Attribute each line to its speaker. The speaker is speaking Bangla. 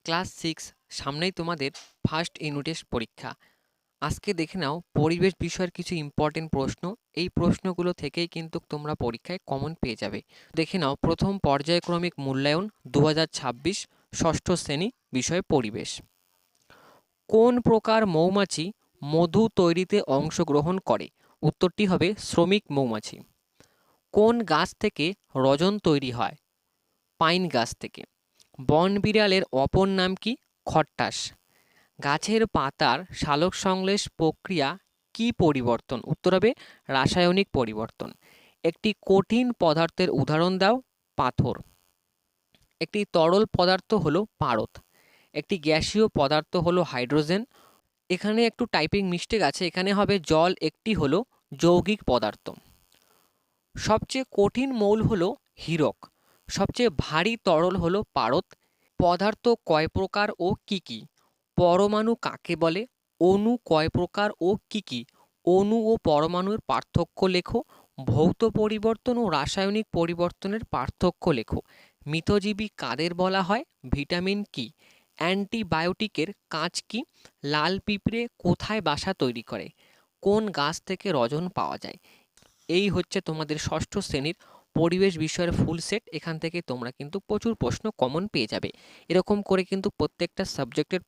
Speaker 1: ক্লাস 6 সামনেই তোমাদের ফার্স্ট ইউনিট টেস্ট পরীক্ষা। আজকে দেখে নাও পরিবেশ বিষয়ের কিছু ইম্পর্টেন্ট প্রশ্ন। এই প্রশ্নগুলো থেকেই কিন্তু তোমরা পরীক্ষায় কমন পেয়ে যাবে। দেখে নাও প্রথম পর্যায়ক্রমিক মূল্যায়ন 2026 ষষ্ঠ শ্রেণী, বিষয় পরিবেশ। কোন প্রকার মৌমাছি মধু তৈরিতে অংশগ্রহণ করে? উত্তরটি হবে শ্রমিক মৌমাছি। কোন গাছ থেকে রজন তৈরি হয়? পাইন গাছ থেকে। বন বিড়ালের অপর নাম কি? খট্টাস। গাছের পাতার সালোক সংশ্লেষ প্রক্রিয়া কি পরিবর্তন? উত্তর হবে রাসায়নিক পরিবর্তন। একটি কঠিন পদার্থের উদাহরণ দাও। পাথর। একটি তরল পদার্থ হলো পারদ। একটি গ্যাসীয় পদার্থ হলো হাইড্রোজেন। এখানে একটু টাইপিং মিস্টেক আছে, এখানে হবে জল একটি হলো যৌগিক পদার্থ। সবচেয়ে কঠিন মৌল হলো হীরক। সবচেয়ে ভারী তরল হলো পারদ। পদার্থ কয় প্রকার ও কি কি? পরমাণু কাকে বলে? অণু কয় প্রকার ও কি কি? অণু ও পরমাণুর পার্থক্য লেখো। ভৌত পরিবর্তন ও রাসায়নিক পরিবর্তনের পার্থক্য লেখো। মৃতজীবী কাদের বলা হয়? ভিটামিন কি? অ্যান্টিবায়োটিকের কাজ কি? লাল পিঁপড়ে কোথায় বাসা তৈরি করে? কোন গাছ থেকে রজন পাওয়া যায়? এই হচ্ছে তোমাদের ষষ্ঠ শ্রেণীর পরিবেশ বিষয়ের ফুল সেট। এখান থেকে তোমরা কিন্তু প্রচুর প্রশ্ন কমন পেয়ে যাবে। এরকম করে কিন্তু প্রত্যেকটা সাবজেক্টের